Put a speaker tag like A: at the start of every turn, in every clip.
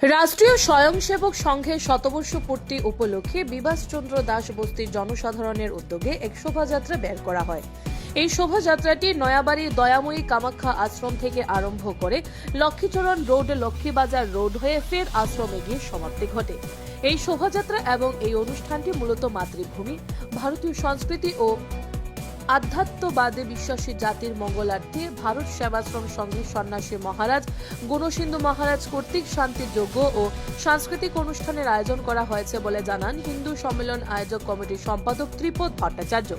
A: রাষ্ট্রীয় স্বয়ংসেবক সংঘের শতবর্ষ পূর্তি উপলক্ষে বিভাসচন্দ্র দাস বস্তির জনসাধারণের উদ্যোগে এক শোভাযাত্রা বের করা হয়। এই শোভাযাত্রাটি নয়াবাড়ি দয়াময়ী কামাখ্যা আশ্রম থেকে আরম্ভ করে লক্ষ্মীচরণ রোড, লক্ষ্মীবাজার রোড হয়ে ফের আশ্রমে গিয়ে সমাপ্তি ঘটে। এই শোভাযাত্রা এবং এই অনুষ্ঠানটি মূলত মাতৃভূমি, ভারতীয় সংস্কৃতি ও আধ্যাত্মবাদে বিশ্বাসী জাতির মঙ্গলার্থে ভারত সেবাশ্রম সংঘের সন্ন্যাসী মহারাজ গুণসিন্ধু মহারাজ কর্তৃক শান্তিযজ্ঞ ও সাংস্কৃতিক অনুষ্ঠানের আয়োজন করা হয়েছে বলে জানান হিন্দু সম্মেলন আয়োজক কমিটির সম্পাদক ত্রিপদ ভট্টাচার্য।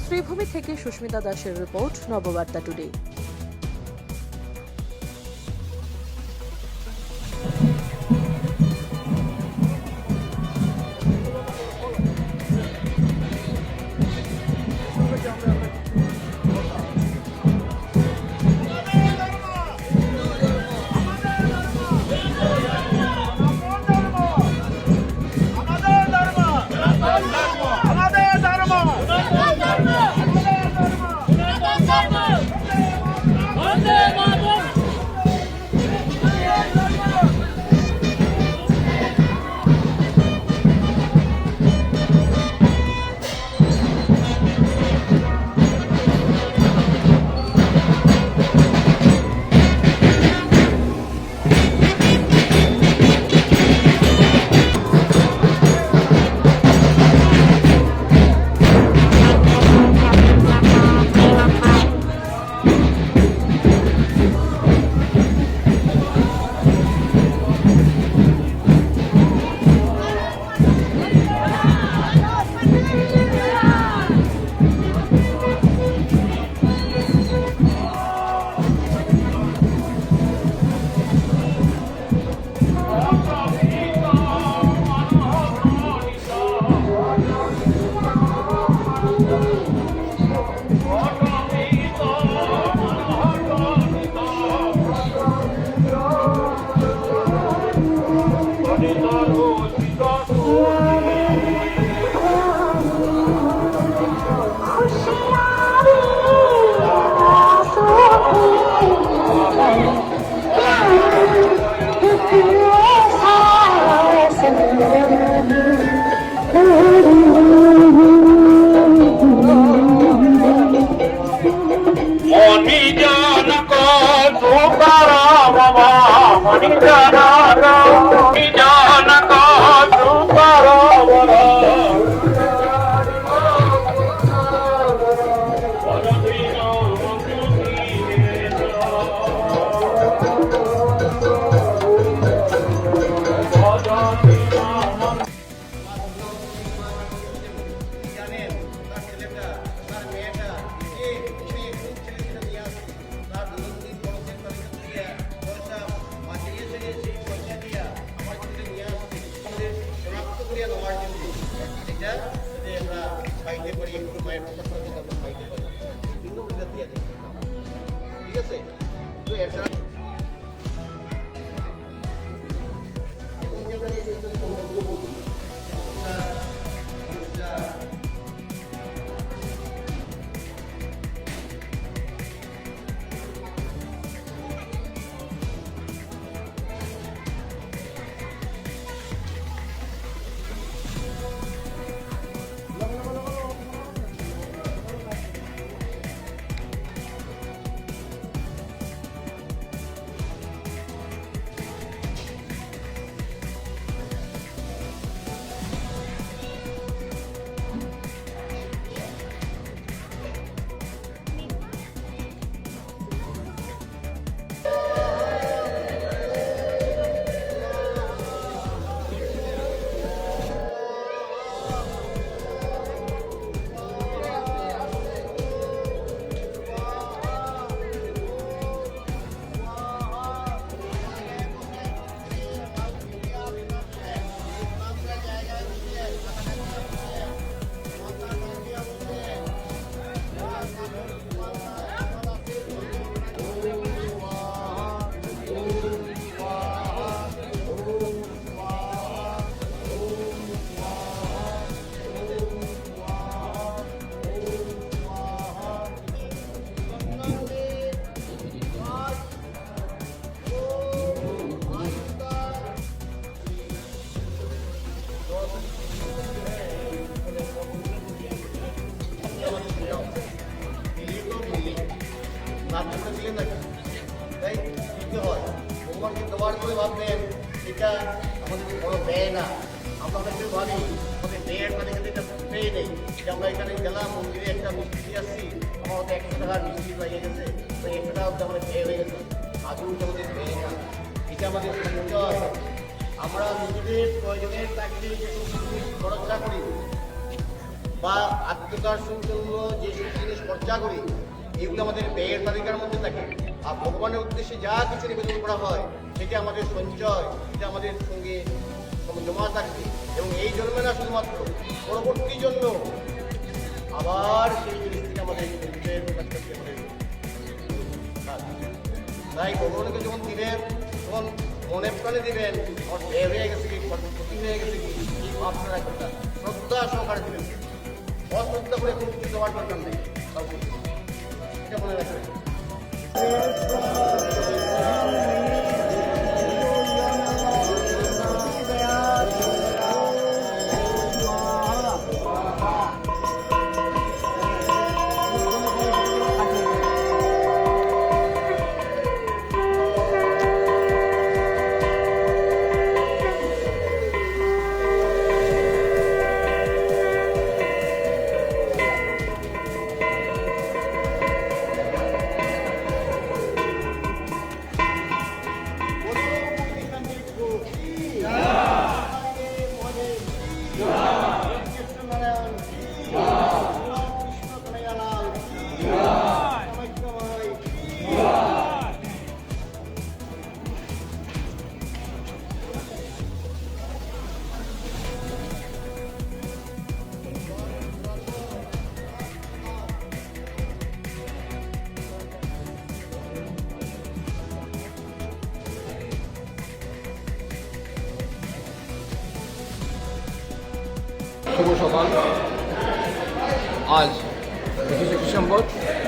A: শ্রীভূমি থেকে সুস্মিতা দাসের রিপোর্ট, নববার্তা টুডে।
B: যতবার করে ভাববেন এটা আমাদের বড় ব্যয় না। আমরা অনেকে ভাবি আমাদের ব্যয়ের মানে কিন্তু এটা ব্যয় নেই, যে আমরা এখানে গেলাম মন্দিরে একটা মিষ্টি দিয়ে আসছি, আমার হয়তো 100 টাকার মিষ্টি লাগিয়ে গেছে, তো 100 টাকা হচ্ছে আমাদের ব্যয় হয়ে গেছে। আজও আমাদের ব্যয় না, এটা আমাদের সঞ্চয়। আমরা নিজেদের প্রয়োজনের তাগিদে যেসব জিনিস খরচা করি বা আত্মদর্শন জন্য যেসব জিনিস খরচা করি, এগুলো আমাদের ব্যয়ের তালিকার মধ্যে থাকে। আর ভগবানের উদ্দেশ্যে যা কিছু নিবেদন করা হয় সেটা আমাদের সঞ্চয়, সেটা আমাদের সঙ্গে জমা থাকবে এবং এই জন্মে না, শুধুমাত্র পরবর্তী জন্য আবার সেই জিনিস থেকে আমাদের তাই ভগবানকে যখন দিবেন তখন মনে প্রাণে দিবেন, আমার ব্যয় হয়ে গেছে কি, ক্ষতি হয়ে গেছে কি, এই ভাবনা রাখবেন না, শ্রদ্ধা সহকারে দিবেন। অশ্রদ্ধা করে কোনো কিছু দেওয়ার দরকার নেই, এটা মনে রাখবেন।
C: শুভ সকাল। আজ 25শে ডিসেম্বর,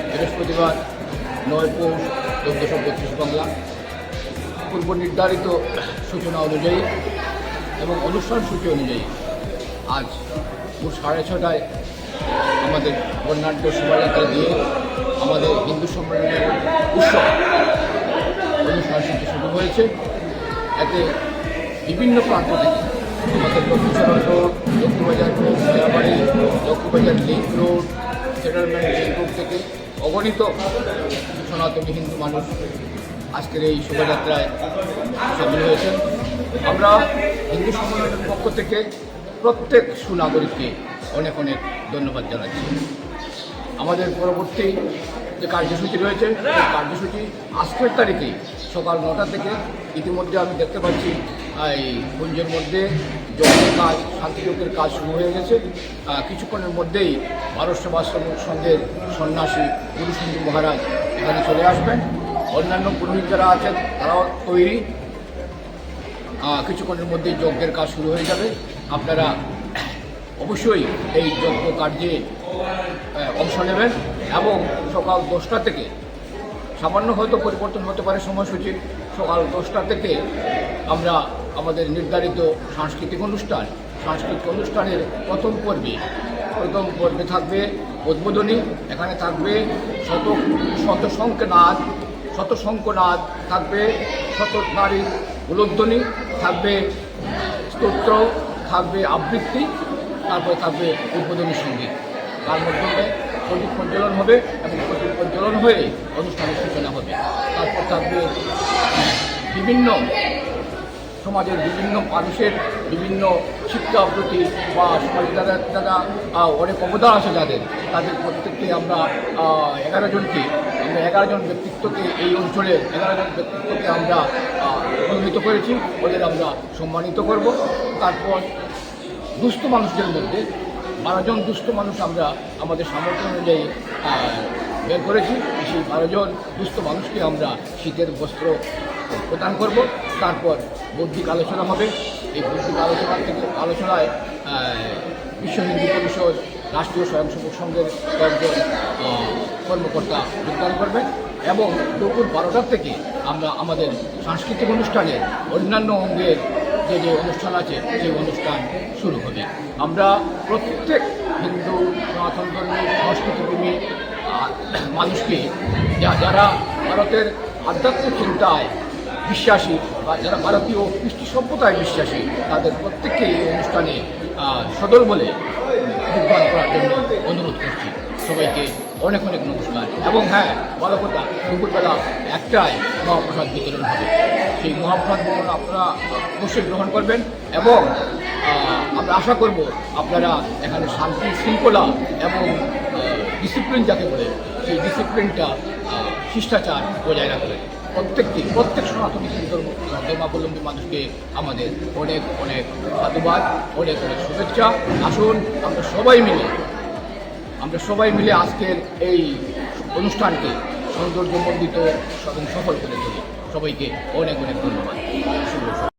C: বৃহস্পতিবার, 9 পৌষ 1432 বাংলা। পূর্ব নির্ধারিত সূচনা অনুযায়ী এবং অনুষ্ঠান সূচি অনুযায়ী আজ ভোর 6:30টায় আমাদের বর্ণাঢ্য শোভাযাত্রা দিয়ে আমাদের হিন্দু সম্মেলনের উৎসব অনুষ্ঠান সূচি শুরু হয়েছে। এতে বিভিন্ন প্রান্ত থেকে আমাদের Lakshmicharan road, Laxmibazar road, Nayabari, Laxmibazar link road, settlement link road থেকে অগণিত সনাতনী হিন্দু মানুষ আজকের এই শোভাযাত্রায় সামিল হয়েছেন। আমরা হিন্দু সম্মেলনের পক্ষ থেকে প্রত্যেক সুনাগরিককে অনেক অনেক ধন্যবাদ জানাচ্ছি। আমাদের পরবর্তী যে কার্যসূচি রয়েছে সেই কার্যসূচি আজকের তারিখেই সকাল 9টা থেকে ইতিমধ্যে আমি দেখতে পাচ্ছি এই কুঞ্জের মধ্যে যজ্ঞের কাজ, শান্তিযজ্ঞের কাজ শুরু হয়ে গেছে। কিছুক্ষণের মধ্যেই ভারত সেবাশ্রম সংঘের সন্ন্যাসী গুরুসিংহ মহারাজ এখানে চলে আসবেন। অন্যান্য পুরোহিত যারা আছেন তারাও তৈরি। কিছুক্ষণের মধ্যেই যজ্ঞের কাজ শুরু হয়ে যাবে। আপনারা অবশ্যই এই যজ্ঞ কার্যে অংশ নেবেন এবং সকাল 10টা থেকে, সামান্য হয়তো পরিবর্তন হতে পারে সময়সূচি, সকাল 10টা থেকে আমরা আমাদের নির্ধারিত সাংস্কৃতিক অনুষ্ঠানের প্রথম পর্বে থাকবে উদ্বোধনী। এখানে থাকবে শতশঙ্খনাদ, থাকবে শতনারীর উলুধ্বনি, থাকবে স্তোত্র, থাকবে আবৃত্তি, তারপরে থাকবে উদ্বোধনী সঙ্গীত। তার মাধ্যমে প্রদীপ প্রজ্বলন হবে এবং প্রদীপ প্রজ্বলন হয়ে অনুষ্ঠানের সূচনা হবে। তারপর থাকবে বিভিন্ন সমাজের বিভিন্ন মানুষের বিভিন্ন শিক্ষা প্রতি বা সমাজে যারা অনেক অবদান আছে তাদের প্রত্যেককে আমরা 11 জন ব্যক্তিত্বকে, এই অঞ্চলের 11 জন ব্যক্তিত্বকে আমরা মনোনীত করেছি, ওদের আমরা সম্মানিত করব। তারপর দুস্থ মানুষদের মধ্যে 12 জন দুস্থ মানুষ আমরা আমাদের সামর্থ্য অনুযায়ী বের করেছি। সেই 12 জন দুস্থ মানুষকে আমরা শীতের বস্ত্র প্রদান করব। তারপর বৌদ্ধিক আলোচনা হবে। এই বৌদ্ধিক আলোচনায় বিশ্ব হিন্দু পরিষদ, রাষ্ট্রীয় স্বয়ংসেবক সংঘের কয়েকজন কর্মকর্তা যোগদান করবেন এবং দুপুর 12টার থেকে আমরা আমাদের সাংস্কৃতিক অনুষ্ঠানের অন্যান্য অঙ্গের যে অনুষ্ঠান আছে সেই অনুষ্ঠান শুরু হবে। আমরা প্রত্যেক হিন্দু সনাতন ধর্মী সংস্কৃতিপ্রেমী মানুষকে যারা ভারতের আধ্যাত্মিক চিন্তায় বিশ্বাসী বা যারা ভারতীয় কৃষ্টি সভ্যতায় বিশ্বাসী তাদের প্রত্যেককে এই অনুষ্ঠানে সদল বলে যোগদান করার জন্য অনুরোধ করছি। সবাইকে অনেক অনেক নমস্কার। এবং হ্যাঁ, ভালো কথা, দুপুরবেলা একটাই মহাপ্রসাদ বিতরণ হবে। সেই মহাপ্রসাদ বিতরণ আপনারা অবশ্যই গ্রহণ করবেন এবং আমরা আশা করব আপনারা এখানে শান্তি শৃঙ্খলা এবং ডিসিপ্লিন যাকে বলে সেই ডিসিপ্লিনটা শিষ্টাচার বজায় রাখবেন। প্রত্যেক সনাতনী ধর্মাবলম্বী মানুষকে আমাদের অনেক অনেক সাধুবাদ, অনেক অনেক শুভেচ্ছা। আসুন আমরা সবাই মিলে আজকের এই অনুষ্ঠানকে সৌন্দর্যমণ্ডিত এবং সফল করে তুলি। সবাইকে অনেক অনেক ধন্যবাদ। শুভ